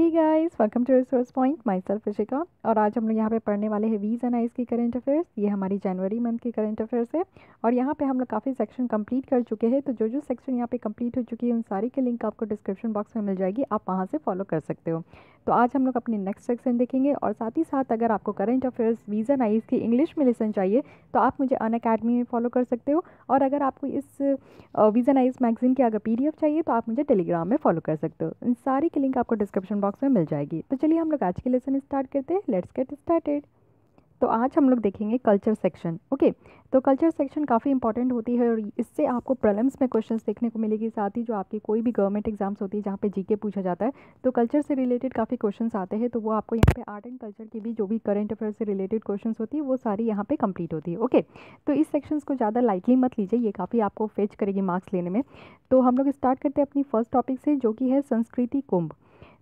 Hey guys, welcome to resource point. Myself Rishika. और आज हम लोग यहाँ पे पढ़ने वाले हैं वीज एंड आइस की करंट अफेयर्स। ये हमारी जनवरी मंथ की करंट अफेयर्स है। और यहाँ पे हम लोग काफ़ी सेक्शन कंप्लीट कर चुके हैं। तो जो जो सेक्शन यहाँ पे कंप्लीट हो चुकी है उन सारी की लिंक आपको डिस्क्रिप्शन बॉक्स में मिल जाएगी, आप वहाँ से फॉलो कर सकते हो। तो आज हम लोग अपनी नेक्स्ट सेक्शन देखेंगे। और साथ ही साथ अगर आपको करंट अफेयर्स वीज एंड आइस की इंग्लिश में लेसन चाहिए तो आप मुझे अनअकैडमी में फॉलो कर सकते हो। और अगर आपको इस वीज एंड आइस मैगजीन की अगर पीडीएफ चाहिए तो आप मुझे टेलीग्राम में फॉलो कर सकते हो। इन सारी की लिंक आपको डिस्क्रिप्शन बॉक्स में मिल जाएगी। तो चलिए हम लोग आज की लेसन स्टार्ट करते हैं। Let's get started. तो आज हम लोग देखेंगे कल्चर सेक्शन। ओके, तो कल्चर सेक्शन काफ़ी इंपॉर्टेंट होती है और इससे आपको प्रीलिम्स में क्वेश्चंस देखने को मिलेगी। साथ ही जो आपकी कोई भी गवर्नमेंट एग्जाम्स होती है जहाँ पे जीके पूछा जाता है तो कल्चर से रिलेटेड काफ़ी क्वेश्चंस आते हैं। तो वो आपको यहाँ पे आर्ट एंड कल्चर की भी जो भी करंट अफेयर से रिलेटेड क्वेश्चंस होती है वो सारी यहाँ पे कंप्लीट होती है। ओके, तो इस सेक्शंस को ज़्यादा लाइटली मत लीजिए, ये काफ़ी आपको फेच करेगी मार्क्स लेने में। तो हम लोग स्टार्ट करते हैं अपनी फर्स्ट टॉपिक से, जो कि है संस्कृति कुंभ।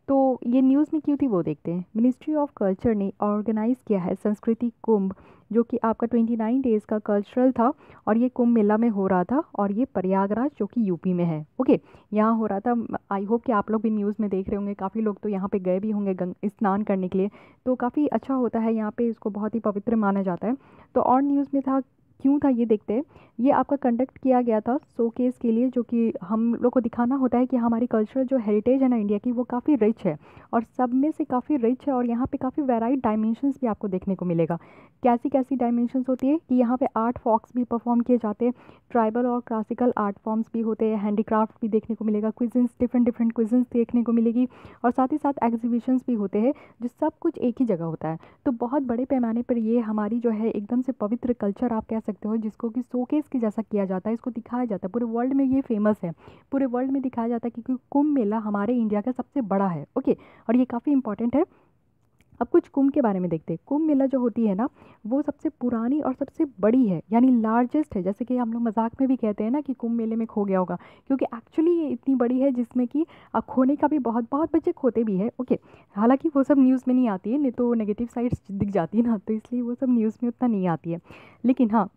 तो ये न्यूज़ में क्यों थी वो देखते हैं। मिनिस्ट्री ऑफ कल्चर ने ऑर्गेनाइज किया है संस्कृति कुंभ, जो कि आपका 29 डेज़ का कल्चरल था। और ये कुंभ मेला में हो रहा था और ये प्रयागराज जो कि यूपी में है। ओके, यहाँ हो रहा था। आई होप कि आप लोग भी न्यूज़ में देख रहे होंगे, काफ़ी लोग तो यहाँ पे गए भी होंगे स्नान करने के लिए। तो काफ़ी अच्छा होता है यहाँ पे, इसको बहुत ही पवित्र माना जाता है। तो और न्यूज़ में था, क्यों था ये देखते हैं। ये आपका कंडक्ट किया गया था शोकेस के लिए, जो कि हम लोग को दिखाना होता है कि हमारी कल्चरल जो हेरिटेज है ना इंडिया की, वो काफ़ी रिच है और सब में से काफ़ी रिच है। और यहाँ पे काफ़ी वेराइड डायमेंशंस भी आपको देखने को मिलेगा। कैसी कैसी डायमेंशंस होती है कि यहाँ पे आर्ट फॉक्स भी परफॉर्म किए जाते हैं, ट्राइबल और क्लासिकल आर्ट फॉर्म्स भी होते हैं, हैंडीक्राफ्ट भी देखने को मिलेगा, क्विजन्स, डिफरेंट डिफरेंट क्विजन्स देखने को मिलेगी। और साथ ही साथ एग्जीबिशंस भी होते हैं, जो सब कुछ एक ही जगह होता है। तो बहुत बड़े पैमाने पर ये हमारी जो है एकदम से पवित्र कल्चर आप कह सकते हो, जिसको कि शोकेस की जैसा किया जाता है, इसको दिखाया जाता है। पूरे वर्ल्ड में ये फेमस है, पूरे वर्ल्ड में दिखाया जाता है, क्योंकि कुंभ मेला हमारे इंडिया का सबसे बड़ा है। ओके, और ये काफ़ी इंपॉर्टेंट है। अब कुछ कुंभ के बारे में देखते हैं। कुंभ मेला जो होती है ना, वो सबसे पुरानी और सबसे बड़ी है, यानी लार्जेस्ट है। जैसे कि हम लोग मजाक में भी कहते हैं ना कि कुंभ मेले में खो गया होगा, क्योंकि एक्चुअली ये इतनी बड़ी है जिसमें कि खोने का भी बहुत बहुत बच्चे खोते भी है। ओके, हालांकि वो सब न्यूज़ में नहीं आती है, नहीं तो नेगेटिव साइड्स दिख जाती है ना, तो इसलिए वो सब न्यूज़ में उतना नहीं आती है। लेकिन हाँ,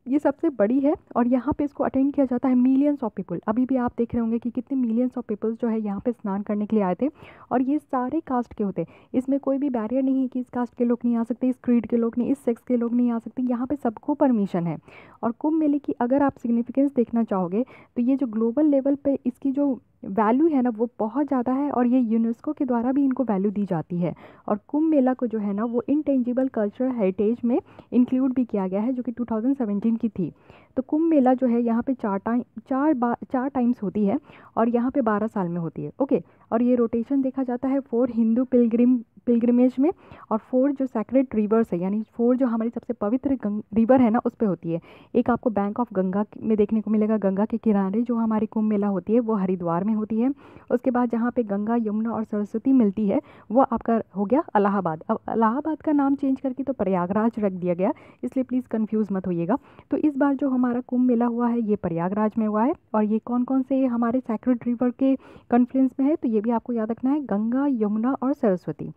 ये सबसे बड़ी है और यहाँ पे इसको अटेंड किया जाता है मिलियंस ऑफ पीपल। अभी भी आप देख रहे होंगे कि कितने मिलियंस ऑफ पीपल्स जो है यहाँ पे स्नान करने के लिए आए थे। और ये सारे कास्ट के होते हैं, इसमें कोई भी बैरियर नहीं है कि इस कास्ट के लोग नहीं आ सकते, इस क्रीड के लोग नहीं, इस सेक्स के लोग नहीं आ सकते। यहाँ पे सबको परमिशन है। और कुंभ मेले की अगर आप सिग्निफिकेंस देखना चाहोगे तो ये जो ग्लोबल लेवल पे इसकी जो वैल्यू है ना, वो बहुत ज़्यादा है। और ये यूनेस्को के द्वारा भी इनको वैल्यू दी जाती है। और कुंभ मेला को जो है ना, वो इनटेंजिबल कल्चरल हेरिटेज में इंक्लूड भी किया गया है, जो कि 2017 की थी। तो कुंभ मेला जो है यहाँ पे चार टाइम्स होती है और यहाँ पे 12 साल में होती है। ओके, और ये रोटेशन देखा जाता है 4 हिंदू पिलग्रिमेज में और 4 जो सैक्रेड रिवर्स है, यानी 4 जो हमारी सबसे पवित्र रिवर है ना, उस पे होती है। एक आपको बैंक ऑफ गंगा में देखने को मिलेगा, गंगा के किनारे जो हमारी कुंभ मेला होती है वो हरिद्वार में होती है। उसके बाद जहाँ पे गंगा, यमुना और सरस्वती मिलती है वो आपका हो गया इलाहाबाद। अब इलाहाबाद का नाम चेंज करके तो प्रयागराज रख दिया गया, इसलिए प्लीज़ कंफ्यूज मत होइएगा। तो इस बार जो हमारा कुंभ मेला हुआ है ये प्रयागराज में हुआ है। और ये कौन कौन से हमारे सैक्रेड रिवर के कन्फ्लुएंस में है, तो ये भी आपको याद रखना है, गंगा, यमुना और सरस्वती।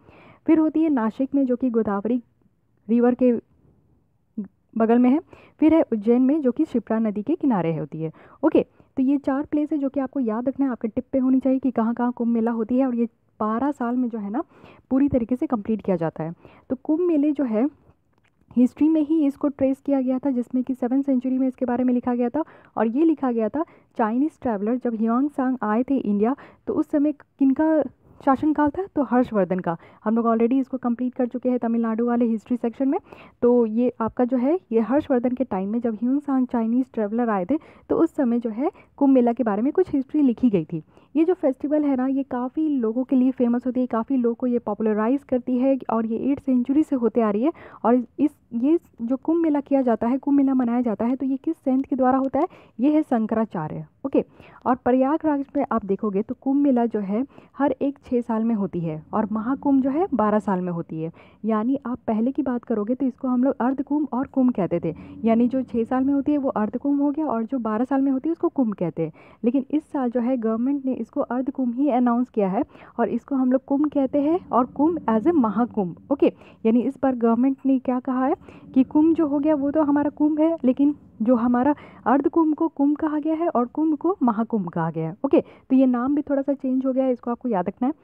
फिर होती है नासिक में, जो कि गोदावरी रिवर के बगल में है। फिर है उज्जैन में, जो कि शिप्रा नदी के किनारे होती है। ओके, तो ये 4 प्लेस है जो कि आपको याद रखना है, आपके टिप पे होनी चाहिए कि कहाँ कहाँ कुंभ मेला होती है। और ये 12 साल में जो है ना पूरी तरीके से कंप्लीट किया जाता है। तो कुंभ मेले जो है हिस्ट्री में ही इसको ट्रेस किया गया था, जिसमें कि 7th सेंचुरी में इसके बारे में लिखा गया था। और ये लिखा गया था, चाइनीज़ ट्रैवलर जब ह्यूआंग सांग आए थे इंडिया, तो उस समय किनका शासनकाल था, तो हर्षवर्धन का। हम लोग ऑलरेडी इसको कंप्लीट कर चुके हैं तमिलनाडु वाले हिस्ट्री सेक्शन में। तो ये आपका जो है ये हर्षवर्धन के टाइम में जब ह्यूआंग सांग चाइनीज़ ट्रैवलर आए थे, तो उस समय जो है कुंभ मेला के बारे में कुछ हिस्ट्री लिखी गई थी। ये जो फेस्टिवल है ना, ये काफ़ी लोगों के लिए फेमस होती है, काफ़ी लोगों को ये पॉपुलराइज करती है और ये 8th सेंचुरी से होते आ रही है। और इस ये जो कुंभ मेला किया जाता है, कुंभ मेला मनाया जाता है, तो ये किस सेंट के द्वारा होता है, ये है शंकराचार्य। ओके, और प्रयागराज में आप देखोगे तो कुंभ मेला जो है हर एक 6 साल में होती है और महाकुंभ जो है 12 साल में होती है। यानी आप पहले की बात करोगे तो इसको हम लोग अर्ध कुंभ और कुंभ कहते थे, यानी जो 6 साल में होती है वो अर्ध कुंभ हो गया और जो 12 साल में होती है उसको कुंभ कहते हैं। लेकिन इस साल जो है गवर्नमेंट ने इसको अर्ध कुंभ ही अनाउंस किया है और इसको हम लोग कुंभ कहते हैं और कुंभ एज ए महाकुंभ। ओके, यानी इस बार गवर्नमेंट ने क्या कहा है कि कुंभ जो हो गया वो तो हमारा कुंभ है, लेकिन जो हमारा अर्ध कुंभ को कुंभ कहा गया है और कुंभ को महाकुंभ कहा गया है। ओके, तो ये नाम भी थोड़ा सा चेंज हो गया है, इसको आपको याद रखना है।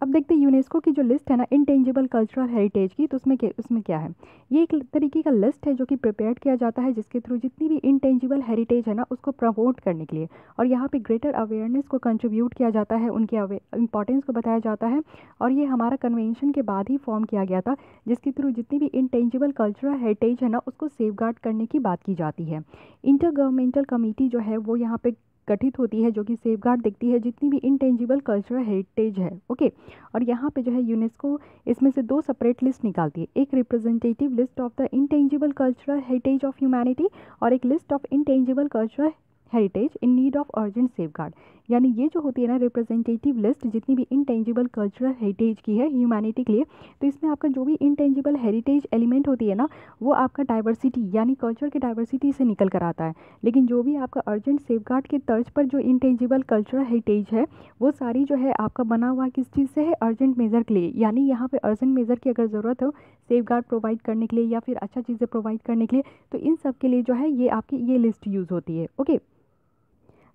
अब देखते हैं यूनेस्को की जो लिस्ट है ना इंटेंजिबल कल्चरल हेरिटेज की, तो उसमें क्या है। ये एक तरीके का लिस्ट है जो कि प्रिपेयर किया जाता है, जिसके थ्रू जितनी भी इंटेंजिबल हेरिटेज है ना उसको प्रमोट करने के लिए और यहाँ पे ग्रेटर अवेयरनेस को कंट्रीब्यूट किया जाता है, उनके इंपॉर्टेंस को बताया जाता है। और ये हमारा कन्वेंशन के बाद ही फॉर्म किया गया था, जिसके थ्रू जितनी भी इंटेंजिबल कल्चरल हेरिटेज है ना उसको सेफगार्ड करने की बात की जाती है। इंटर गवर्नमेंटल कमेटी जो है वो यहाँ पे गठित होती है, जो कि सेफगार्ड देखती है जितनी भी इंटेंजिबल कल्चरल हेरिटेज है। ओके, और यहाँ पे जो है यूनेस्को इसमें से दो सेपरेट लिस्ट निकालती है, एक representative list of the intangible cultural heritage of humanity और एक list of intangible cultural heritage in need of urgent safeguard. यानी ये जो होती है ना रिप्रेजेंटेटिव लिस्ट जितनी भी इंटेंजिबल कल्चरल हेरिटेज की है ह्यूमैनिटी के लिए, तो इसमें आपका जो भी इंटेंजिबल हेरिटेज एलिमेंट होती है ना वो आपका डाइवर्सिटी यानी कल्चर के डाइवर्सिटी से निकल कर आता है। लेकिन जो भी आपका अर्जेंट सेफगार्ड के तर्ज पर जो इंटेंजिबल कल्चरल हेरिटेज है वो सारी जो है आपका बना हुआ किस चीज़ से है, अर्जेंट मेजर के लिए। यानी यहाँ पे अर्जेंट मेजर की अगर ज़रूरत हो सेफगार्ड प्रोवाइड करने के लिए या फिर अच्छा चीज़ें प्रोवाइड करने के लिए, तो इन सब के लिए जो है ये आपकी ये लिस्ट यूज़ होती है। ओके,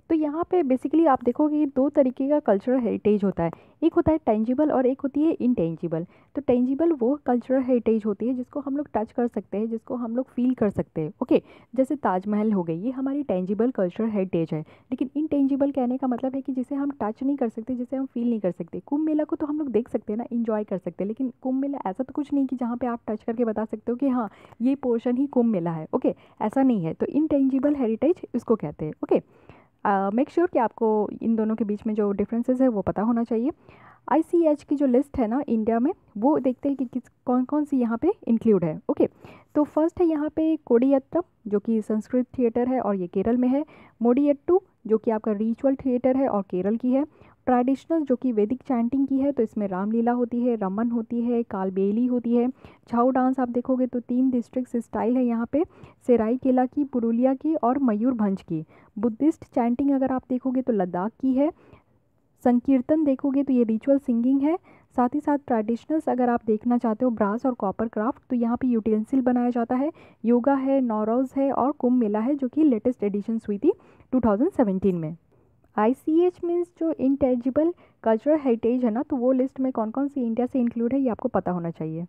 तो यहाँ पे बेसिकली आप देखोगे कि दो तरीके का कल्चरल हेरिटेज होता है, एक होता है टेंजिबल और एक होती है इनटेंजिबल। तो टेंजिबल वो कल्चरल हेरिटेज होती है जिसको हम लोग टच कर सकते हैं, जिसको हम लोग फील कर सकते हैं। ओके, जैसे ताजमहल हो गई, ये हमारी टेंजिबल कल्चरल हेरिटेज है। लेकिन इनटेंजिबल कहने का मतलब है कि जिसे हम टच नहीं कर सकते, जिसे हम फील नहीं कर सकते। कुंभ मेला को तो हम लोग देख सकते हैं ना, इंजॉय कर सकते हैं, लेकिन कुंभ मेला ऐसा तो कुछ नहीं कि जहाँ पे आप टच करके बता सकते हो कि हाँ ये पोर्शन ही कुंभ मेला है। ओके, ऐसा नहीं है। तो इनटेंजिबल हेरिटेज इसको कहते हैं। ओके, मेक श्योर कि आपको इन दोनों के बीच में जो डिफरेंसेस है वो पता होना चाहिए। ICH की जो लिस्ट है ना इंडिया में, वो देखते हैं कि किस कौन कौन सी यहाँ पे इंक्लूड है। ओके, तो फर्स्ट है यहाँ पे कोडियट्टम जो कि संस्कृत थिएटर है और ये केरल में है। मोडियट्टू जो कि आपका रिचुअल थिएटर है और केरल की है। ट्रेडिशनल जो कि वैदिक चैंटिंग की है, तो इसमें रामलीला होती है, रमन होती है, कालबेली होती है। छाऊ डांस आप देखोगे तो 3 डिस्ट्रिक्ट स्टाइल है यहाँ पे, सेराईकेला की, पुरुलिया की और मयूरभंज की। बुद्धिस्ट चैंटिंग अगर आप देखोगे तो लद्दाख की है। संकीर्तन देखोगे तो ये रिचुअल सिंगिंग है। साथ ही साथ ट्रेडिशनल्स अगर आप देखना चाहते हो ब्रास और कॉपर क्राफ्ट, तो यहाँ पे यूटेंसिल बनाया जाता है। योगा है, नौरोज है और कुंभ मेला है जो कि लेटेस्ट एडिशन हुई थी 2017 में। ICH मीन्स जो इंटेंजिबल कल्चरल हेरिटेज है ना, तो वो लिस्ट में कौन कौन सी इंडिया से इंक्लूड है ये आपको पता होना चाहिए।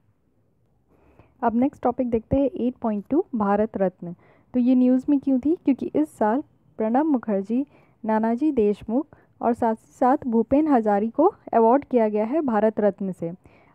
अब नेक्स्ट टॉपिक देखते हैं 8.2 भारत रत्न। तो ये न्यूज़ में क्यों थी, क्योंकि इस साल प्रणब मुखर्जी, नानाजी देशमुख और साथ ही साथ भूपेन हजारी को अवार्ड किया गया है भारत रत्न से।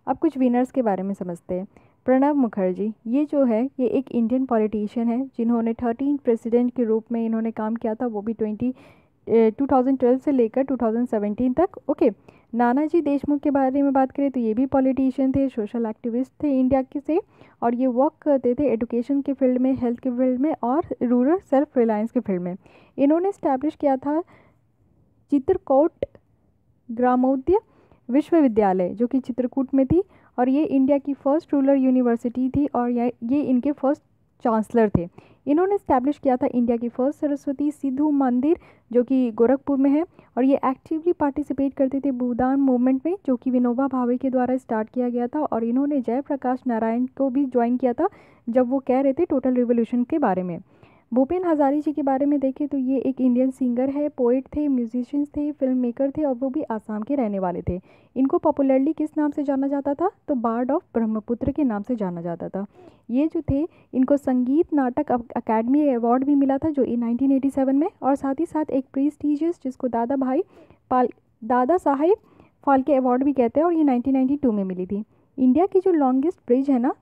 अब कुछ विनर्स के बारे में समझते हैं। प्रणब मुखर्जी ये जो है ये एक इंडियन पॉलिटिशियन है जिन्होंने 13 प्रेसिडेंट के रूप में इन्होंने काम किया था, वो भी 2012 से लेकर 2017 तक। ओके, नानाजी देशमुख के बारे में बात करें तो ये भी पॉलिटिशियन थे, सोशल एक्टिविस्ट थे इंडिया के से, और ये वर्क करते थे एजुकेशन के फील्ड में, हेल्थ के फील्ड में और रूरल सेल्फ रिलायंस के फील्ड में। इन्होंने इस्टेब्लिश किया था चित्रकूट ग्रामोद्य विश्वविद्यालय जो कि चित्रकूट में थी, और ये इंडिया की फर्स्ट रूरल यूनिवर्सिटी थी और ये इनके फर्स्ट चांसलर थे। इन्होंने इस्टेब्लिश किया था इंडिया की फर्स्ट सरस्वती सिद्धू मंदिर जो कि गोरखपुर में है, और ये एक्टिवली पार्टिसिपेट करते थे भूदान मूवमेंट में जो कि विनोबा भावे के द्वारा स्टार्ट किया गया था। और इन्होंने जयप्रकाश नारायण को भी ज्वाइन किया था जब वो कह रहे थे टोटल रिवोल्यूशन के बारे में। भूपेन हजारी जी के बारे में देखें तो ये एक इंडियन सिंगर है, पोइट थे, म्यूजिशियंस थे, फिल्म मेकर थे और वो भी आसाम के रहने वाले थे। इनको पॉपुलरली किस नाम से जाना जाता था, तो बार्ड ऑफ ब्रह्मपुत्र के नाम से जाना जाता था। ये जो थे इनको संगीत नाटक अकादमी अवार्ड भी मिला था जो 1987 में, और साथ ही साथ एक प्रीस्टिजियस जिसको दादा साहेब फाल्के अवार्ड भी कहते हैं, और ये 1992 में मिली थी। इंडिया की जो लॉन्गेस्ट ब्रिज है ना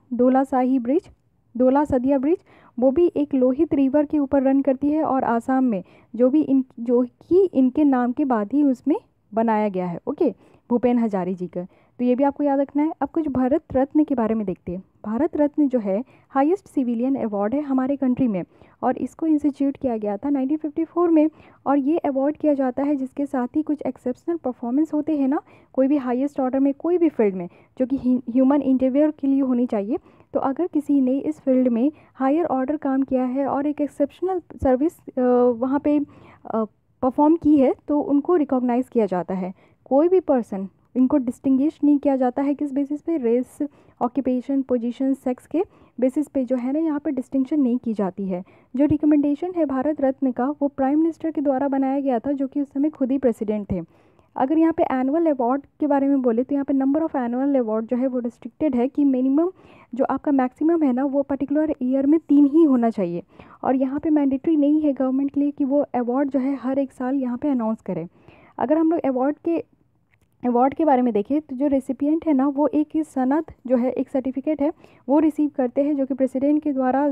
दोला सदिया ब्रिज, वो भी एक लोहित रिवर के ऊपर रन करती है, और आसाम में जो कि इनके नाम के बाद ही उसमें बनाया गया है। ओके, भूपेन हजारी जी का, तो ये भी आपको याद रखना है। अब कुछ भारत रत्न के बारे में देखते हैं। भारत रत्न जो है हाईएस्ट सिविलियन अवार्ड है हमारे कंट्री में, और इसको इंस्टीट्यूट किया गया था 1954 में, और ये अवार्ड किया जाता है जिसके साथ ही कुछ एक्सेप्शनल परफॉर्मेंस होते हैं ना कोई भी हाईएस्ट ऑर्डर में कोई भी फील्ड में, जो कि ह्यूमन इंटरव्यूअर के लिए होनी चाहिए। तो अगर किसी ने इस फील्ड में हायर ऑर्डर काम किया है और एक एक्सेप्शनल सर्विस वहाँ पे परफॉर्म की है तो उनको रिकॉग्नाइज़ किया जाता है। कोई भी पर्सन इनको डिस्टिंग्विश नहीं किया जाता है किस बेसिस पे, रेस, ऑक्यूपेशन, पोजीशन, सेक्स के बेसिस पे जो है ना यहाँ पे डिस्टिंक्शन नहीं की जाती है। जो रिकमेंडेशन है भारत रत्न का वो प्राइम मिनिस्टर के द्वारा बनाया गया था जो कि उस समय खुद ही प्रेसिडेंट थे। अगर यहाँ पे एनुअल अवार्ड के बारे में बोले तो यहाँ पे नंबर ऑफ़ एनुअल अवार्ड जो है वो रिस्ट्रिक्टेड है कि मिनिमम जो आपका मैक्सिमम है ना वो पर्टिकुलर ईयर में 3 ही होना चाहिए। और यहाँ पे मैंडेटरी नहीं है गवर्नमेंट के लिए कि वो अवार्ड जो है हर एक साल यहाँ पे अनाउंस करे। अगर हम लोग अवार्ड के बारे में देखें तो जो रेसिपिएंट है ना वो एक सनद जो है, एक सर्टिफिकेट है, वो रिसीव करते हैं जो कि प्रेसिडेंट के द्वारा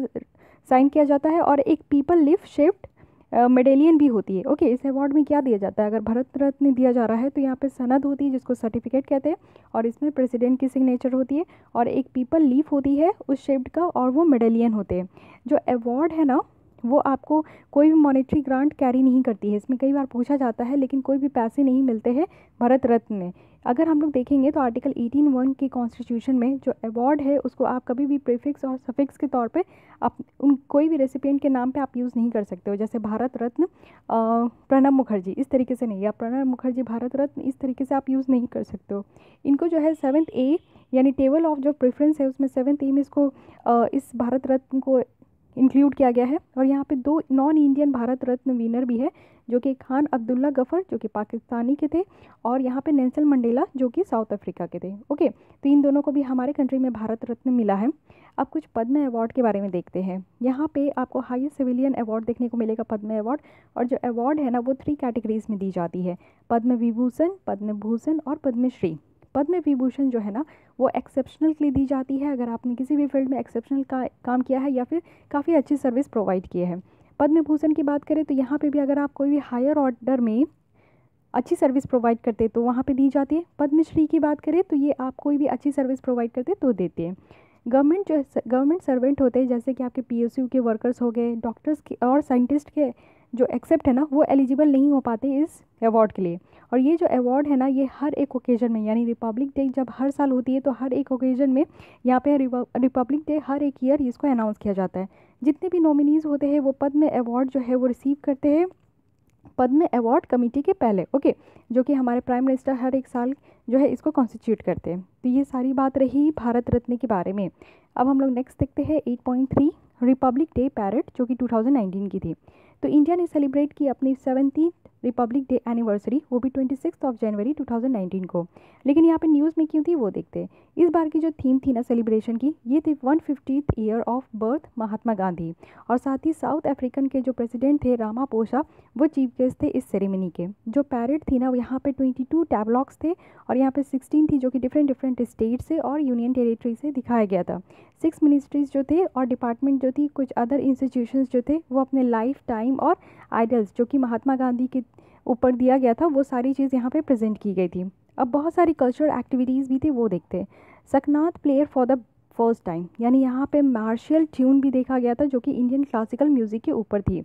साइन किया जाता है, और एक पीपल लिव शेप्ड मेडेलियन भी होती है। ओके, इस अवार्ड में क्या दिया जाता है? अगर भारत रत्न दिया जा रहा है तो यहाँ पे सनद होती है जिसको सर्टिफिकेट कहते हैं, और इसमें प्रेसिडेंट की सिग्नेचर होती है, और एक पीपल लीफ होती है उस शेप्ड का, और वो मेडेलियन होते हैं। जो अवार्ड है ना वो आपको कोई भी मॉनेटरी ग्रांट कैरी नहीं करती है। इसमें कई बार पूछा जाता है, लेकिन कोई भी पैसे नहीं मिलते हैं भारत रत्न में। अगर हम लोग देखेंगे तो आर्टिकल 18(1) की कॉन्स्टिट्यूशन में जो अवार्ड है उसको आप कभी भी प्रीफिक्स और सफिक्स के तौर पे आप कोई भी रेसिपिएंट के नाम पे आप यूज़ नहीं कर सकते हो। जैसे भारत रत्न प्रणब मुखर्जी इस तरीके से नहीं, या प्रणब मुखर्जी भारत रत्न इस तरीके से आप यूज़ नहीं कर सकते हो। इनको जो है 7th A यानी टेबल ऑफ जो प्रेफरेंस है उसमें 7th A में इसको इस भारत रत्न को इंक्लूड किया गया है। और यहाँ पे 2 non Indian Bharat Ratna winner भी है, जो कि खान अब्दुल्ला गफर जो कि पाकिस्तानी के थे, और यहाँ पे नेल्सन मंडेला जो कि साउथ अफ्रीका के थे। ओके, तो इन दोनों को भी हमारे कंट्री में भारत रत्न मिला है। अब कुछ पद्म अवार्ड के बारे में देखते हैं। यहाँ पे आपको हाईएस्ट सिविलियन अवार्ड देखने को मिलेगा, पद्म अवार्ड। और जो अवार्ड है ना वो 3 कैटेगरीज में दी जाती है, पद्म विभूषण, पद्म भूषण और पद्मश्री। पद्म विभूषण जो है ना वो एक्सेप्शनल के लिए दी जाती है, अगर आपने किसी भी फील्ड में एक्सेप्शनल का काम किया है या फिर काफ़ी अच्छी सर्विस प्रोवाइड की है। पद्म भूषण की बात करें तो यहाँ पे भी अगर आप कोई भी हायर ऑर्डर में अच्छी सर्विस प्रोवाइड करते तो वहाँ पे दी जाती है। पद्मश्री की बात करें तो ये आप कोई भी अच्छी सर्विस प्रोवाइड करते तो देते हैं। गवर्नमेंट सर्वेंट होते हैं, जैसे कि आपके PSU के वर्कर्स हो गए, डॉक्टर्स के और साइंटिस्ट के जो एक्सेप्ट है ना वो एलिजिबल नहीं हो पाते इस अवार्ड के लिए। और ये जो अवार्ड है ना ये हर एक ओकेजन में, यानी रिपब्लिक डे जब हर साल होती है तो हर एक ओकेजन में यहाँ पे रिपब्लिक डे हर एक ईयर इसको अनाउंस किया जाता है। जितने भी नॉमिनीज़ होते हैं वो पद्म अवार्ड जो है वो रिसीव करते हैं पद्म अवार्ड कमेटी के पहले। ओके, जो कि हमारे प्राइम मिनिस्टर हर एक साल जो है इसको कॉन्स्टिट्यूट करते हैं। तो ये सारी बात रही भारत रत्न के बारे में। अब हम लोग नेक्स्ट देखते हैं 8.3 रिपब्लिक डे पैरेड जो कि 2019 की थी। तो इंडिया ने सेलिब्रेट की अपनी 70th रिपब्लिक डे एनिवर्सरी, वो भी 26 जनवरी 2019 को। लेकिन यहाँ पे न्यूज़ में क्यों थी वो देखते हैं। इस बार की जो थीम थी ना सेलिब्रेशन की, ये थी 150th year of birth Mahatma Gandhi, और साथ ही साउथ अफ्रीकन के जो प्रेसिडेंट थे रामापोसा वो चीफ गेस्ट थे इस सेरेमनी के। जो पैरेड थी ना यहाँ पे 22 टैबलॉग्स थे, और यहाँ पे 16 थी जो कि डिफरेंट स्टेट से और यूनियन टेरिटरी से दिखाया गया था। 6 मिनिस्ट्रीज जो थे और डिपार्टमेंट जो थी, कुछ अदर इंस्टीट्यूशंस जो थे, वो अपने लाइफ टाइम और आइडल्स जो कि महात्मा गांधी के ऊपर दिया गया था वो सारी चीज़ यहाँ पे प्रेजेंट की गई थी। अब बहुत सारी कल्चरल एक्टिविटीज़ भी थे वो देखते हैं। सकनाथ player for the first time, यानी यहाँ पे मार्शियल ट्यून भी देखा गया था जो कि इंडियन क्लासिकल म्यूज़िक के ऊपर थी।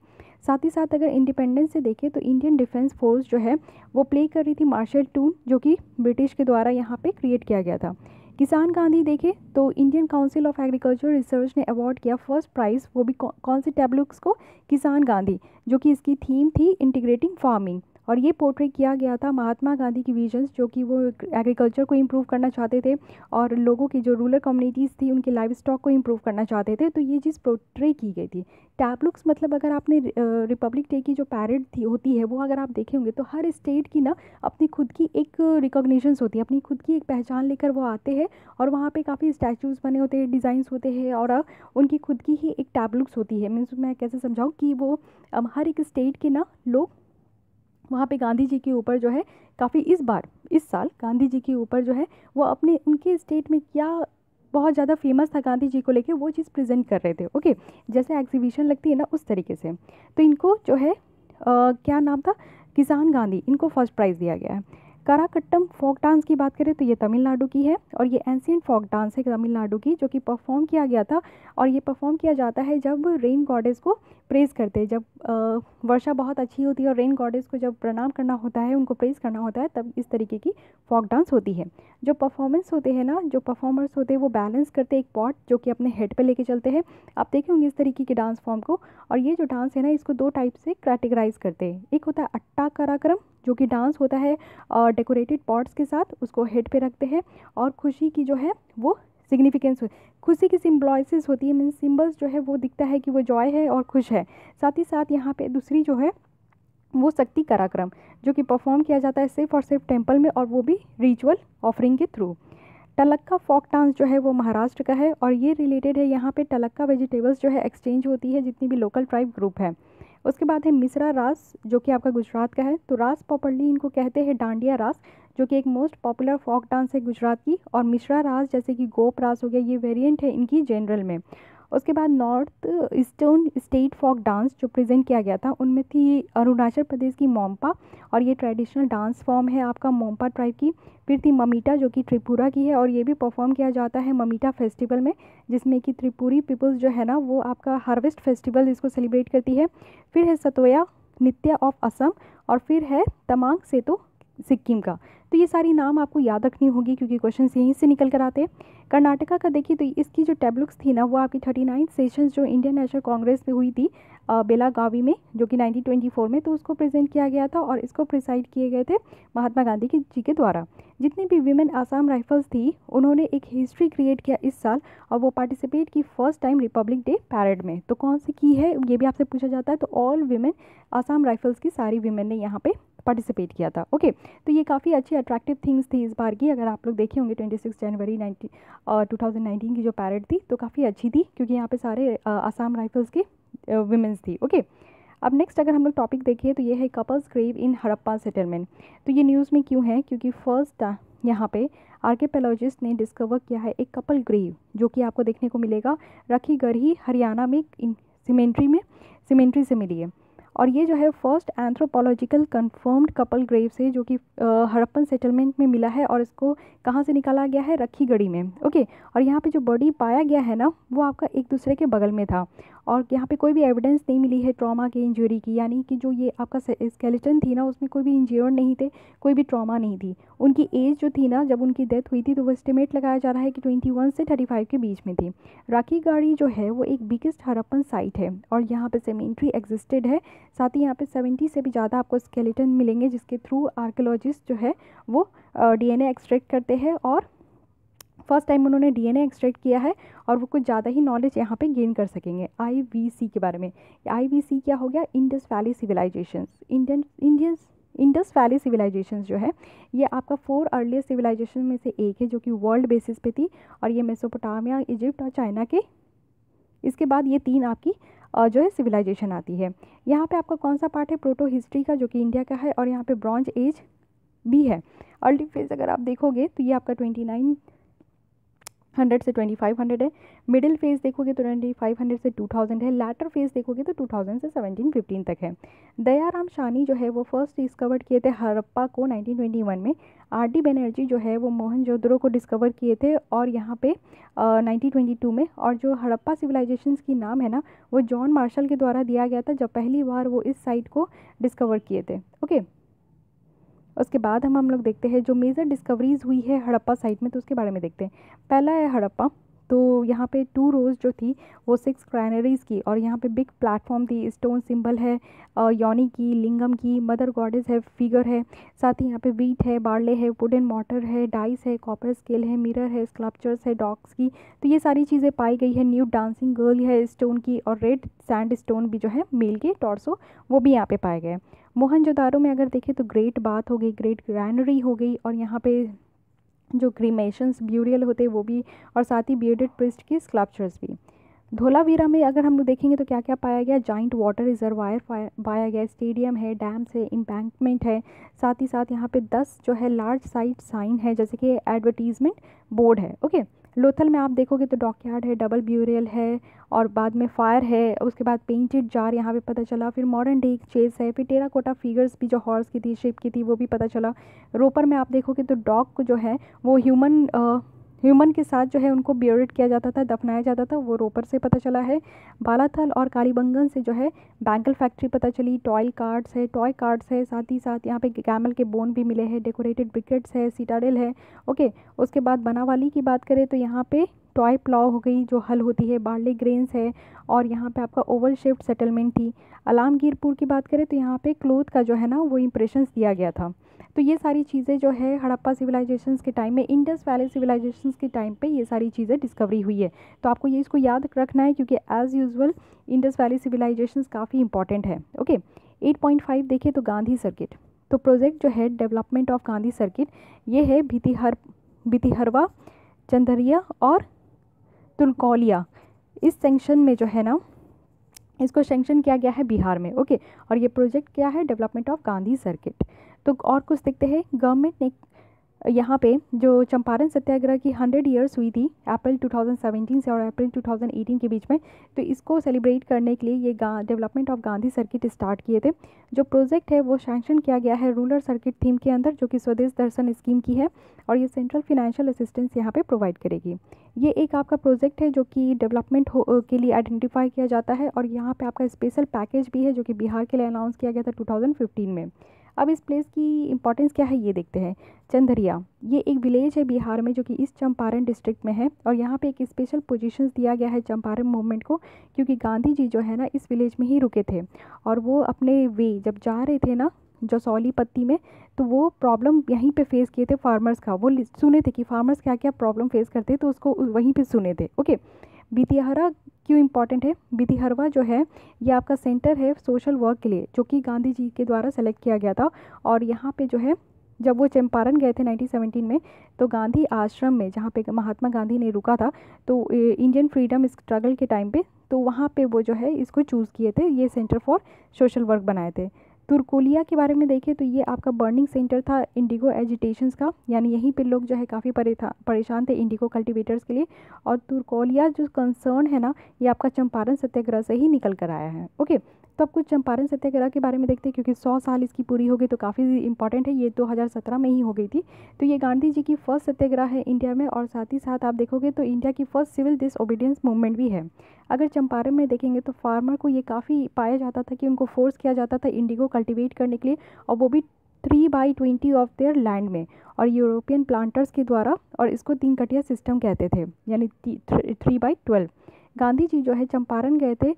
साथ ही साथ अगर इंडिपेंडेंस से देखें तो इंडियन डिफेंस फोर्स जो है वो प्ले कर रही थी मार्शियल ट्यून, जो कि ब्रिटिश के द्वारा यहाँ पे क्रिएट किया गया था। किसान गांधी देखें तो Indian council of agriculture research ने अवार्ड किया फर्स्ट प्राइज़, वो भी कौन से टैबलॉग्स को, किसान गांधी, जो कि इसकी थीम थी इंटीग्रेटिंग फार्मिंग। और ये पोर्ट्रेट किया गया था महात्मा गांधी की विजन्स, जो कि वो एग्रीकल्चर को इम्प्रूव करना चाहते थे और लोगों की जो रूरल कम्युनिटीज़ थी उनके लाइव स्टॉक को इम्प्रूव करना चाहते थे। तो ये चीज़ पोर्ट्रे की गई थी। टैबलॉग्स मतलब अगर आपने रिपब्लिक डे की जो पैरेड थी होती है वो अगर आप देखे होंगे तो हर स्टेट की ना अपनी खुद की एक रिकॉग्निशंस होती है, अपनी खुद की एक पहचान लेकर वो आते हैं, और वहाँ पे काफ़ी स्टैचूज़ बने होते हैं, डिज़ाइंस होते हैं, और उनकी खुद की ही एक टैबलॉग्स होती है। मीन्स मैं कैसे समझाऊँ कि वो हर एक स्टेट के ना लोग वहाँ पे गांधी जी के ऊपर जो है काफ़ी इस साल गांधी जी के ऊपर जो है वो अपने उनके स्टेट में क्या बहुत ज़्यादा फेमस था गांधी जी को लेके वो चीज़ प्रेजेंट कर रहे थे। ओके, जैसे एग्जीबिशन लगती है ना उस तरीके से। तो इनको जो है क्या नाम था, किसान गांधी, इनको फर्स्ट प्राइज़ दिया गया है। कराकट्टम फोक डांस की बात करें तो ये तमिलनाडु की है, और ये एंशियंट फोक डांस है तमिलनाडु की, जो कि परफॉर्म किया गया था। और ये परफॉर्म किया जाता है जब रेन गॉडेस को प्रेज़ करते हैं, जब वर्षा बहुत अच्छी होती है और रेन गॉडेस को जब प्रणाम करना होता है, उनको प्रेज़ करना होता है, तब इस तरीके की फोक डांस होती है। जो परफॉर्मेंस होते हैं ना, जो परफॉर्मर्स होते हैं वो बैलेंस करते हैं एक पॉट जो कि अपने हेड पे लेके चलते हैं। आप देखे होंगे इस तरीके के डांस फॉर्म को। और ये जो डांस है ना इसको 2 टाइप से कैटेगराइज करते हैं। एक होता है अट्टा कराक्रम, जो कि डांस होता है डेकोरेटेड पॉट्स के साथ, उसको हेड पे रखते हैं, और खुशी की जो है वो सिग्निफिकेंस, खुशी की सिम्बॉलिसिस होती है, मीन्स सिम्बल्स जो है वो दिखता है कि वो जॉय है और खुश है। साथ ही साथ यहाँ पे दूसरी जो है वो शक्ति पराक्रम जो कि परफॉर्म किया जाता है सिर्फ और सिर्फ टेम्पल में, और वो भी रिचुअल ऑफरिंग के थ्रू। टलक्का फोक डांस जो है वो महाराष्ट्र का है और ये रिलेटेड है, यहाँ पे टलक्का वेजिटेबल्स जो है एक्सचेंज होती है जितनी भी लोकल ट्राइब ग्रुप है। उसके बाद है मिश्रा रास जो कि आपका गुजरात का है। तो रास प्रॉपर्ली इनको कहते हैं डांडिया रास, जो कि एक मोस्ट पॉपुलर फोक डांस है गुजरात की। और मिश्रा रास जैसे कि गोप रास हो गया, ये वेरिएंट है इनकी जनरल में। उसके बाद north eastern state folk dance जो प्रेजेंट किया गया था उनमें थी अरुणाचल प्रदेश की मोम्पा, और ये ट्रेडिशनल डांस फॉर्म है आपका मोम्पा ट्राइब की। फिर थी ममीटा जो कि त्रिपुरा की है, और ये भी परफॉर्म किया जाता है ममीटा फेस्टिवल में, जिसमें कि त्रिपुरी पीपल्स जो है ना वो आपका हार्वेस्ट फेस्टिवल इसको सेलिब्रेट करती है। फिर है सतोया नित्या ऑफ असम, और फिर है तमांग सेतो सिक्किम का। तो ये सारी नाम आपको याद रखनी होगी क्योंकि क्वेश्चन यहीं से निकल कर आते हैं। कर्नाटका का देखिए तो इसकी जो टेबलुक्स थी ना वो आपकी 39 सेशंस जो इंडियन नेशनल कांग्रेस में हुई थी बेलागावी में, जो कि 1924 में, तो उसको प्रेजेंट किया गया था और इसको प्रिसाइड किए गए थे महात्मा गांधी जी के द्वारा। जितनी भी वीमेन आसाम राइफल्स थी उन्होंने एक हिस्ट्री क्रिएट किया इस साल, और वो पार्टिसिपेट की first time Republic day parade में। तो कौन सी की है ये भी आपसे पूछा जाता है। तो ऑल वीमेन आसाम राइफल्स की सारी वीमेन ने यहाँ पे पार्टिसिपेट किया था। ओके, तो ये काफ़ी अच्छी अट्रैक्टिव थिंग्स थी इस बार की। अगर आप लोग देखे होंगे 26 जनवरी 2019 की जो पैरेड थी तो काफ़ी अच्छी थी क्योंकि यहाँ पे सारे आसाम राइफल्स के विमेंस थी। ओके, अब नेक्स्ट अगर हम लोग टॉपिक देखिए तो ये है कपल्स ग्रेव इन हड़प्पा सेटलमेंट। तो ये न्यूज़ में क्यों है, क्योंकि फर्स्ट यहाँ पे आर्कियोलॉजिस्ट ने डिस्कवर किया है एक कपल ग्रेव जो कि आपको देखने को मिलेगा रखीगढ़ी हरियाणा में सीमेंट्री से मिली है। और ये जो है first anthropological confirmed couple grave से जो कि हड़प्पन सेटलमेंट में मिला है, और इसको कहाँ से निकाला गया है, रखीगढ़ी में। ओके, और यहाँ पे जो बॉडी पाया गया है ना वो आपका एक दूसरे के बगल में था, और यहाँ पे कोई भी एविडेंस नहीं मिली है ट्रॉमा की, इंजरी की, यानी कि जो ये आपका स्केलेटन थी ना उसमें कोई भी इंजर्ड नहीं थे, कोई भी ट्रॉमा नहीं थी। उनकी एज जो थी ना जब उनकी डेथ हुई थी तो वो एस्टिमेट लगाया जा रहा है कि 21 से 35 के बीच में थी। राखीगढ़ी जो है वो एक बिगेस्ट हड़प्पन साइट है और यहाँ पे सेमेंट्री एग्जिस्टेड है। साथ ही यहाँ पे 70 से भी ज़्यादा आपको स्केलेटन मिलेंगे जिसके थ्रू आर्कियोलॉजिस्ट जो है वो डीएनए एक्सट्रैक्ट करते हैं, और फर्स्ट टाइम उन्होंने डीएनए एक्सट्रैक्ट किया है और वो कुछ ज़्यादा ही नॉलेज यहाँ पे गेन कर सकेंगे आईवीसी के बारे में। आईवीसी क्या हो गया, Indus valley civilisations. Indus valley civilisations जो है ये आपका 4 अर्लीस्ट सिविलाइजेशन में से एक है जो कि वर्ल्ड बेसिस पे थी, और ये मेसोपोटामिया, इजिप्ट और चाइना के इसके बाद ये 3 आपकी जो है सिविलाइजेशन आती है। यहाँ पे आपका कौन सा पार्ट है, प्रोटो हिस्ट्री का जो कि इंडिया का है, और यहाँ पे ब्रॉन्ज एज भी है। अर्ली फेज अगर आप देखोगे तो ये आपका 2900 से 2500 है। मिडिल फेज देखोगे तो 2500 से 2000 है। लैटर फेज देखोगे तो 2000 से 1715 तक है। दयाराम शानी जो है वो फर्स्ट डिस्कवर किए थे हड़प्पा को 1921 में। आर.डी. बनर्जी जो है वो मोहनजोदड़ो को डिस्कवर किए थे और यहाँ पे 1922 में। और जो हड़प्पा सिविलाइजेशंस की नाम है ना वो जॉन मार्शल के द्वारा दिया गया था जब पहली बार वो इस साइट को डिस्कवर किए थे। ओके, उसके बाद हम लोग देखते हैं जो मेजर डिस्कवरीज हुई है हड़प्पा साइट में, तो उसके बारे में देखते हैं। पहला है हड़प्पा, तो यहाँ पे 2 रोज जो थी वो 6 ग्रैनरीज की, और यहाँ पे बिग प्लेटफॉर्म थी, स्टोन सिंबल है, योनी की, लिंगम की, मदर गॉडेस है, फिगर है, साथ ही यहाँ पे वीट है, बार्ले है, वुडन मॉर्टर है, डाइस है, कॉपर स्केल है, मिरर है, स्कल्पचर्स है डॉग्स की। तो ये सारी चीज़ें पाई गई है। न्यू डांसिंग गर्ल है स्टोन की, और रेड सैंड स्टोन भी जो है मेल के टॉर्सो वो भी यहाँ पे पाए गए। मोहनजोदारो में अगर देखें तो ग्रेट बाथ हो गई, ग्रेट ग्रैनरी हो गई, और यहाँ पे जो क्रीमेशंस ब्यूरियल होते हैं वो भी, और साथ ही बियर्डेड प्रिस्ट की स्कल्पचर्स भी। धोलावीरा में अगर हम लोग देखेंगे तो क्या क्या पाया गया, जाइंट वाटर रिजर्वायर पाया गया, स्टेडियम है, डैम्स है, इम्पैंकमेंट है, साथ ही साथ यहाँ पे 10 जो है लार्ज साइट साइन है जैसे कि एडवर्टीजमेंट बोर्ड है। ओके, लोथल में आप देखोगे तो डॉकयार्ड है, डबल ब्यूरियल है, और बाद में फायर है, उसके बाद पेंटेड जार यहाँ पे पता चला, फिर मॉडर्न डे चेस है, फिर टेराकोटा फिगर्स भी जो हॉर्स की थी, शिप की थी वो भी पता चला। रोपर में आप देखोगे तो डॉग को जो है वो ह्यूमन के साथ जो है उनको बियर्ड किया जाता था, दफनाया जाता था, वो रोपर से पता चला है। बालाथल और कालीबंगन से जो है बैंगल फैक्ट्री पता चली, टॉय कार्ड्स है, साथ ही साथ यहाँ पे कैमल के बोन भी मिले हैं, डेकोरेटेड ब्रिकेट्स है, सिटाडेल है। ओके, उसके बाद बनावाली की बात करें तो यहाँ पे टॉय प्लाव हो गई जो हल होती है, बार्ले ग्रेन्स है, और यहाँ पे आपका ओवल शेप्ड सेटलमेंट थी। अलामगीरपुर की बात करें तो यहाँ पे क्लोथ का जो है ना वो इंप्रेशंस दिया गया था। तो ये सारी चीज़ें जो है हड़प्पा सिविलाइजेशंस के टाइम में, इंडस वैली सिविलाइजेशंस के टाइम पे ये सारी चीज़ें डिस्कवरी हुई है। तो आपको ये इसको याद रखना है क्योंकि as usual Indus valley civilisations काफ़ी इंपॉर्टेंट है। ओके, 8.5 देखें तो गांधी सर्किट, तो प्रोजेक्ट जो है डेवलपमेंट ऑफ गांधी सर्किट ये है भितिहरवा, चंदरिया और तुलकौलिया। इस सेंक्शन में जो है ना, इसको सेंक्शन किया गया है बिहार में। ओके, और ये प्रोजेक्ट क्या है, डेवलपमेंट ऑफ गांधी सर्किट। तो और कुछ देखते हैं, गवर्नमेंट ने यहाँ पे जो चंपारण सत्याग्रह की 100 ईयर्स हुई थी अप्रैल 2017 से और अप्रैल 2018 के बीच में, तो इसको सेलिब्रेट करने के लिए ये development of Gandhi circuit start किए थे। जो प्रोजेक्ट है वो सैंक्शन किया गया है रूरल सर्किट थीम के अंदर, जो कि स्वदेश दर्शन स्कीम की है, और ये सेंट्रल फिनेंशियल असिस्टेंस यहाँ पे प्रोवाइड करेगी। ये एक आपका प्रोजेक्ट है जो कि डेवलपमेंट के लिए आइडेंटिफाई किया जाता है, और यहाँ पे आपका स्पेशल पैकेज भी है जो कि बिहार के लिए अनाउंस किया गया था 2015 में। अब इस प्लेस की इंपॉर्टेंस क्या है ये देखते हैं। चंदरिया ये एक विलेज है बिहार में जो कि ईस्ट चंपारण डिस्ट्रिक्ट में है, और यहाँ पे एक स्पेशल पोजीशन दिया गया है चंपारण मूवमेंट को, क्योंकि गांधी जी जो है ना इस विलेज में ही रुके थे, और वो अपने वे जब जा रहे थे ना जसौली पत्ती में, तो वो प्रॉब्लम यहीं पे फेस किए थे फार्मर्स का। वो सुने थे कि फार्मर्स क्या क्या प्रॉब्लम फेस करते, तो उसको वहीं पे सुने थे। ओके, भितिहरा क्यों इंपॉर्टेंट है, भितिहरवा जो है ये आपका सेंटर है सोशल वर्क के लिए, जो कि गांधी जी के द्वारा सेलेक्ट किया गया था। और यहाँ पे जो है जब वो चंपारण गए थे 1917 में, तो गांधी आश्रम में जहाँ पे महात्मा गांधी ने रुका था, तो इंडियन फ्रीडम स्ट्रगल के टाइम पे, तो वहाँ पे वो जो है इसको चूज़ किए थे, ये सेंटर फॉर सोशल वर्क बनाए थे। तुर्कोलिया के बारे में देखें तो ये आपका बर्निंग सेंटर था इंडिगो एजिटेशंस का, यानी यहीं पे लोग जो है काफ़ी परेशान थे इंडिगो कल्टीवेटर्स के लिए। और तुर्कोलिया जो कंसर्न है ना, ये आपका चंपारण सत्याग्रह से ही निकल कर आया है। ओके, तो अब कुछ चंपारण सत्याग्रह के बारे में देखते हैं, क्योंकि 100 साल इसकी पूरी हो गई तो काफ़ी इंपॉर्टेंट है। ये 2017 में ही हो गई थी। तो ये गांधी जी की फर्स्ट सत्याग्रह है इंडिया में, और साथ ही साथ आप देखोगे तो इंडिया की फर्स्ट सिविल डिसओबीडियंस मूवमेंट भी है। अगर चंपारण में देखेंगे तो फार्मर को ये काफ़ी पाया जाता था कि उनको फोर्स किया जाता था इंडिगो कल्टीवेट करने के लिए, और वो भी 3/20 ऑफ देयर लैंड में, और यूरोपियन प्लांटर्स के द्वारा, और इसको 3 कटिया सिस्टम कहते थे, यानी 3/12। गांधी जी जो है चंपारण गए थे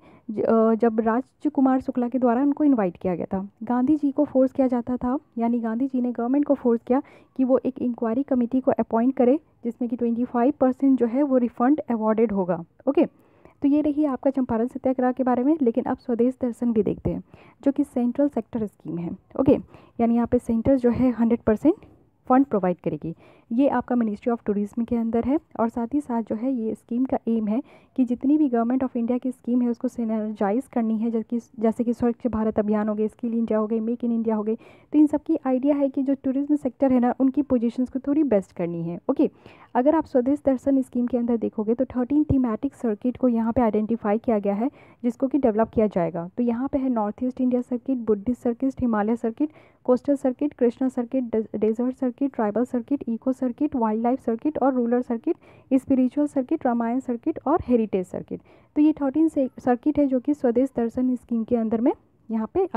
जब राजकुमार शुक्ला के द्वारा उनको इनवाइट किया गया था। गांधी जी को फोर्स किया जाता था, यानी गांधी जी ने गवर्नमेंट को फोर्स किया कि वो एक इंक्वायरी कमेटी को अपॉइंट करे, जिसमें कि 25% जो है वो रिफंड अवॉर्डेड होगा। ओके, तो ये रही आपका चंपारण सत्याग्रह के बारे में। लेकिन अब स्वदेश दर्शन भी देखते हैं, जो कि सेंट्रल सेक्टर स्कीम है। ओके, यानी यहाँ पे सेंटर जो है 100% फंड प्रोवाइड करेगी। ये आपका मिनिस्ट्री ऑफ टूरिज्म के अंदर है, और साथ ही साथ जो है ये स्कीम का एम है कि जितनी भी गवर्नमेंट ऑफ इंडिया की स्कीम है उसको सिनर्जाइज करनी है, जैसे कि स्वच्छ भारत अभियान हो गई, स्किल इंडिया हो गई, मेक इन इंडिया हो गई। तो इन सब की आइडिया है कि जो टूरिज्म सेक्टर है ना, उनकी पोजीशंस को थोड़ी बेस्ट करनी है। ओके, अगर आप स्वदेश दर्शन स्कीम के अंदर देखोगे तो 13 थीमेटिक सर्किट को यहाँ पे आइडेंटिफाई किया गया है, जिसको कि डेवलप किया जाएगा। तो यहाँ पे है north east India circuit, Buddhist circuit, Himalaya circuit, coastal circuit, Krishna circuit, desert circuit, tribal circuit, eco circuit, wild life circuit और rural circuit, spiritual circuit, Ramayana circuit और हेरिटेज सर्किट। तो ये 13 सर्किट है जो कि स्वदेश दर्शन स्कीम के अंदर में यहाँ पे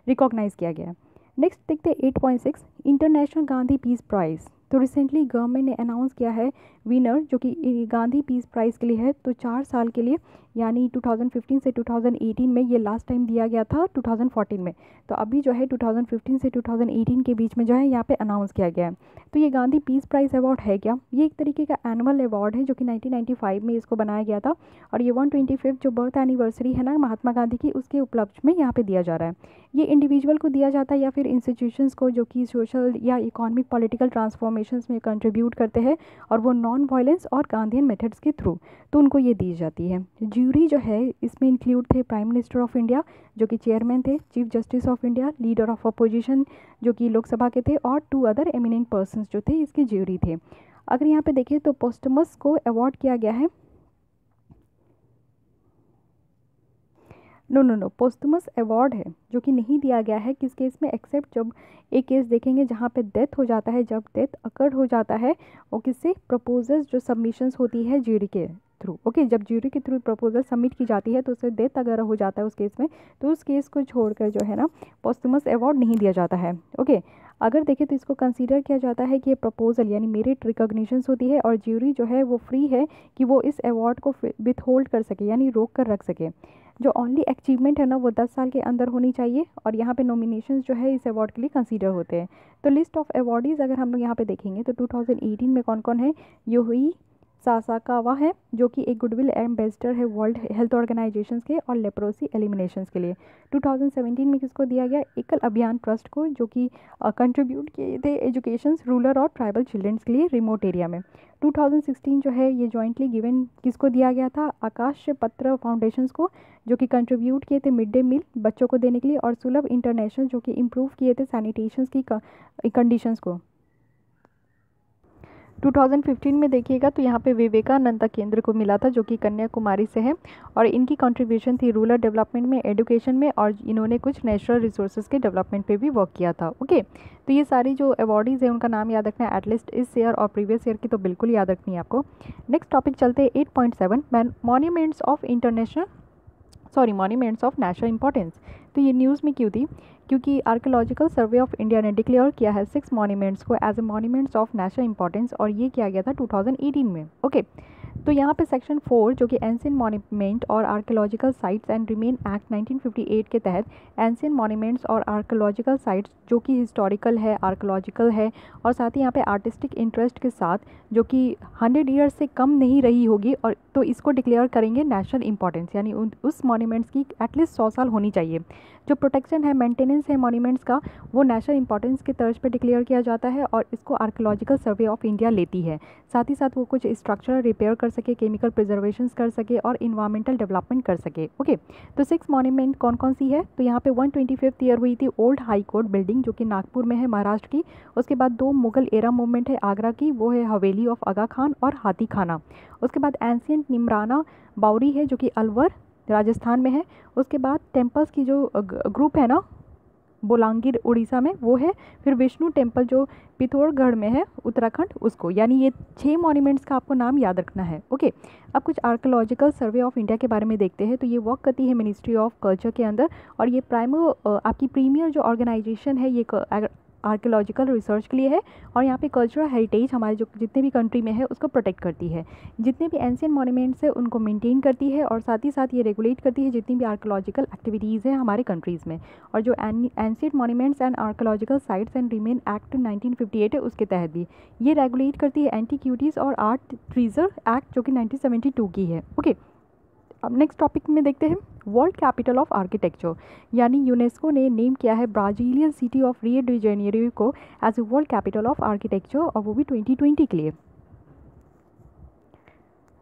रिकॉग्नाइज किया गया है। नेक्स्ट देखते हैं 8.6 इंटरनेशनल गांधी पीस प्राइज़। तो रिसेंटली गवर्नमेंट ने अनाउंस किया है विनर, जो कि गांधी पीस प्राइज़ के लिए है। तो 4 साल के लिए, यानी 2015 से 2018 में, ये लास्ट टाइम दिया गया था 2014 में। तो अभी जो है 2015 से 2018 के बीच में जो है यहाँ पे अनाउंस किया गया है। तो ये गांधी पीस प्राइज़ अवार्ड है क्या, ये एक तरीके का एनुअल अवार्ड है जो कि 1995 में इसको बनाया गया था, और ये 125 जो बर्थ एनिवर्सरी है ना महात्मा गांधी की, उसके उपलक्ष्य में यहाँ पे दिया जा रहा है। ये इंडिविजुअल को दिया जाता है या फिर इंस्टीट्यूशंस को जो कि सोशल या इकोनॉमिक पॉलिटिकल ट्रांसफॉर्मेशंस में कंट्रीब्यूट करते हैं, और वो नॉन वायलेंस और गांधीयन मेथड्स के थ्रू, तो उनको ये दी जाती है। ज्यूरी जो है इसमें इंक्लूड थे प्राइम मिनिस्टर ऑफ इंडिया जो कि चेयरमैन थे, chief justice of India, leader of opposition जो कि लोकसभा के थे, और 2 अदर एमिनेंट पर्सन्स जो थे इसके ज्यूरी थे। अगर यहाँ पे देखें तो पोस्टमस को अवार्ड किया गया है, नो पोस्टमस अवार्ड है जो कि नहीं दिया गया है किस केस में, एक्सेप्ट जब एक केस देखेंगे जहाँ पे डेथ हो जाता है, जब डेथ अकर्ड हो जाता है, और किससे, प्रपोजल्स जो सबमिशंस होती है ज्यूरी के थ्रू। ओके, जब ज्यूरी के थ्रू प्रपोजल सबमिट की जाती है तो उससे डेथ अगर हो जाता है उस केस में, तो उस केस को छोड़कर जो है ना पोस्टमस अवार्ड नहीं दिया जाता है। ओके, अगर देखें तो इसको कंसीडर किया जाता है कि ये प्रपोजल यानी मेरिट रिकॉग्निशंस होती है, और ज्यूरी जो है वो फ्री है कि वो इस अवार्ड को विथ होल्ड कर सके, यानी रोक कर रख सके। जो ओनली अचीवमेंट है ना वो 10 साल के अंदर होनी चाहिए, और यहाँ पे नॉमिनेशंस जो है इस अवार्ड के लिए कंसीडर होते हैं। तो लिस्ट ऑफ अवार्डीज़ अगर हम लोग यहाँ पे देखेंगे तो 2018 में कौन कौन है, ये हुई सासाकावा है जो कि एक गुडविल एम्बेसडर है वर्ल्ड हेल्थ ऑर्गेनाइजेशंस के और लेप्रोसी एलिमिनेशंस के लिए। 2017 में किसको दिया गया? एकल अभियान ट्रस्ट को, जो कि कंट्रीब्यूट किए थे एजुकेशन रूरल और ट्राइबल चिल्ड्रंस के लिए रिमोट एरिया में। 2016 जो है ये जॉइंटली गिवन किसको दिया गया था? आकाश पत्र फाउंडेशंस को, जो कि कंट्रीब्यूट किए थे मिड डे मील बच्चों को देने के लिए, और सुलभ इंटरनेशनल जो कि इम्प्रूव किए थे सैनिटेशंस की कंडीशंस को। 2015 में देखिएगा तो यहाँ पे विवेकानंदा केंद्र को मिला था, जो कि कन्याकुमारी से है, और इनकी कंट्रीब्यूशन थी रूरल डेवलपमेंट में, एजुकेशन में, और इन्होंने कुछ नेचुरल रिसोर्सेज के डेवलपमेंट पे भी वर्क किया था। ओके, तो ये सारी जो अवॉर्डीज़ है उनका नाम याद रखना है, एटलीस्ट इस ईयर और प्रीवियस ईयर की तो बिल्कुल याद रखनी है आपको। नेक्स्ट टॉपिक चलते हैं 8.7 मॉन्यूमेंट्स ऑफ नेशनल इंपॉर्टेंस। तो ये न्यूज़ में क्यों थी? क्योंकि आर्कियोलॉजिकल सर्वे ऑफ इंडिया ने डिक्लेयर किया है 6 मॉन्यूमेंट्स को as a monuments of national importance, और ये किया गया था 2018 में। ओके, तो यहाँ पे सेक्शन 4 जो कि एंशिएंट मॉन्यूमेंट और archaeological sites and remain act 1958 के तहत एंशिएंट मॉन्यूमेंट्स और आर्कियोलॉजिकल साइट्स जो कि हिस्टोरिकल है, आर्कियोलॉजिकल है, और साथ ही यहाँ पे आर्टिस्टिक इंटरेस्ट के साथ जो कि 100 ईयर्स से कम नहीं रही होगी, और तो इसको डिक्लेयर करेंगे नेशनल इंपॉर्टेंस, यानी उस मॉन्यूमेंट्स की एटलीस्ट 100 साल होनी चाहिए। जो प्रोटेक्शन है, मेंटेनेंस है मॉन्यूमेंट्स का, वो नेशनल इंपॉर्टेंस के तर्ज पे डिक्लेयर किया जाता है, और इसको आर्कियोलॉजिकल सर्वे ऑफ इंडिया लेती है। साथ ही साथ वो कुछ स्ट्रक्चर रिपेयर कर सके, केमिकल प्रिजर्वेशन कर सके, और इन्वायरमेंटल डेवलपमेंट कर सके। ओके, तो 6 मॉन्यूमेंट कौन कौन सी है? तो यहाँ पे 125th ईयर हुई थी ओल्ड हाई कोर्ट बिल्डिंग, जो कि नागपुर में है, महाराष्ट्र की। उसके बाद 2 मुगल एरा मूवमेंट है आगरा की, वो है हवेली ऑफ आगा खान और हाथी खाना। उसके बाद एंशिएंट निमराना बावरी है, जो कि अलवर राजस्थान में है। उसके बाद टेम्पल्स की जो ग्रुप है ना, बोलांगीर उड़ीसा में, वो है। फिर विष्णु टेम्पल जो पिथौरागढ़ में है उत्तराखंड, उसको। यानी ये 6 मॉन्यूमेंट्स का आपको नाम याद रखना है। ओके, अब कुछ आर्कियोलॉजिकल सर्वे ऑफ इंडिया के बारे में देखते हैं। तो ये वर्क करती है मिनिस्ट्री ऑफ कल्चर के अंदर, और ये आपकी प्रीमियर जो ऑर्गेनाइजेशन है ये आर्कियोलॉजिकल रिसर्च के लिए है, और यहाँ पे कल्चरल हेरिटेज हमारे जो जितने भी कंट्री में है उसको प्रोटेक्ट करती है। जितने भी एंशिएंट मॉन्यूमेंट्स है उनको मेंटेन करती है, और साथ ही साथ ये रेगुलेट करती है जितनी भी आर्कियोलॉजिकल एक्टिविटीज़ हैं हमारे कंट्रीज़ में। और जो ancient monuments and archaeological sites and remain act 1958 है, उसके तहत भी ये रेगुलेट करती है एंटीक्विटीज़ और आर्ट ट्रीजर एक्ट, जो कि 1972 की है। ओके, अब नेक्स्ट टॉपिक में देखते हैं वर्ल्ड कैपिटल ऑफ आर्किटेक्चर, यानी यूनेस्को ने नेम किया है Brazilian city of Rio de Janeiro को as a world capital of architecture, और वो भी 2020 के लिए।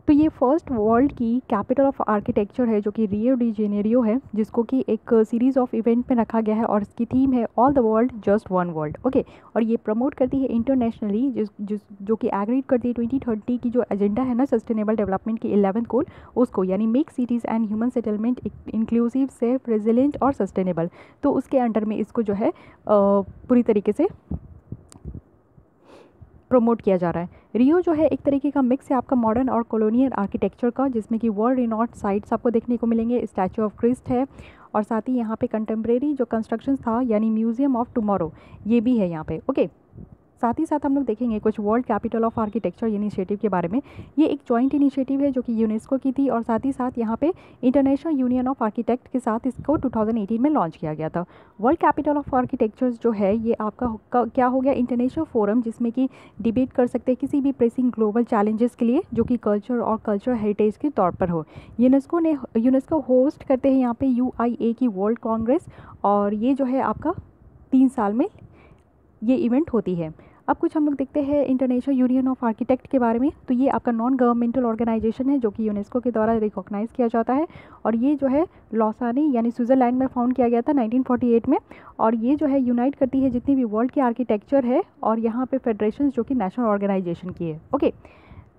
तो ये फर्स्ट वर्ल्ड की कैपिटल ऑफ आर्किटेक्चर है, जो कि रियो डी जेनेरियो है, जिसको कि एक सीरीज़ ऑफ इवेंट में रखा गया है, और इसकी थीम है all the world just one world. Okay, और ये प्रमोट करती है इंटरनेशनली जो कि एग्रीड करती है 2030 की जो एजेंडा है ना सस्टेनेबल डेवलपमेंट की 11th गोल, उसको, यानी make cities and human settlement inclusive, safe, resilient और सस्टेनेबल। तो उसके अंडर में इसको जो है पूरी तरीके से प्रमोट किया जा रहा है। रियो जो है एक तरीके का मिक्स है आपका मॉडर्न और कॉलोनियल आर्किटेक्चर का, जिसमें कि वर्ल्ड रिनॉट साइट्स आपको देखने को मिलेंगे, स्टैचू ऑफ क्रिस्ट है, और साथ ही यहाँ पे कंटेम्प्रेरी जो कंस्ट्रक्शन था यानी म्यूजियम ऑफ टुमारो, ये भी है यहाँ पे। ओके, साथ ही साथ हम लोग देखेंगे कुछ world capital of architecture initiative के बारे में। ये एक जॉइंट इनिशिएटिव है जो कि यूनेस्को की थी, और साथ ही साथ यहाँ पे इंटरनेशनल यूनियन ऑफ आर्किटेक्ट के साथ इसको 2018 में लॉन्च किया गया था। वर्ल्ड कैपिटल ऑफ आर्किटेक्चर्स जो है ये आपका क्या हो गया? इंटरनेशनल फोरम, जिसमें कि डिबेट कर सकते हैं किसी भी प्रेसिंग ग्लोबल चैलेंजेस के लिए जो कि कल्चर और कल्चरल हेरिटेज के तौर पर हो। यूनेस्को होस्ट करते हैं यहाँ पे UIA की वर्ल्ड कांग्रेस, और ये जो है आपका 3 साल में ये इवेंट होती है। अब कुछ हम लोग देखते हैं इंटरनेशनल यूनियन ऑफ आर्किटेक्ट के बारे में। तो ये आपका नॉन गवर्नमेंटल ऑर्गेनाइजेशन है जो कि यूनेस्को के द्वारा रिकॉग्नाइज किया जाता है, और ये जो है लॉसानी यानी स्विट्ज़रलैंड में फाउंड किया गया था 1948 में, और ये जो है यूनाइट करती है जितनी भी वर्ल्ड की आर्किटेक्चर है, और यहाँ पे फेडरेशन जो कि नेशनल ऑर्गेनाइजेशन की है। ओके,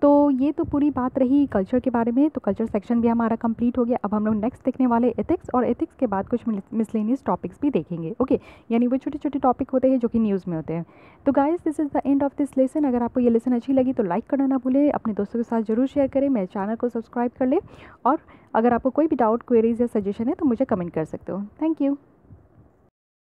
तो ये तो पूरी बात रही कल्चर के बारे में। तो कल्चर सेक्शन भी हमारा कंप्लीट हो गया। अब हम लोग नेक्स्ट देखने वाले एथिक्स, और एथिक्स के बाद कुछ मिसलेनियस टॉपिक्स भी देखेंगे। ओके, यानी वो छोटे छोटे टॉपिक होते हैं जो कि न्यूज़ में होते हैं। तो guys, this is the end of this lesson. अगर आपको ये लेसन अच्छी लगी तो लाइक करना ना भूलें, अपने दोस्तों के साथ जरूर शेयर करें, मेरे चैनल को सब्सक्राइब कर लें, और अगर आपको कोई भी डाउट, क्वेरीज या सजेशन है तो मुझे कमेंट कर सकते हो। Thank you.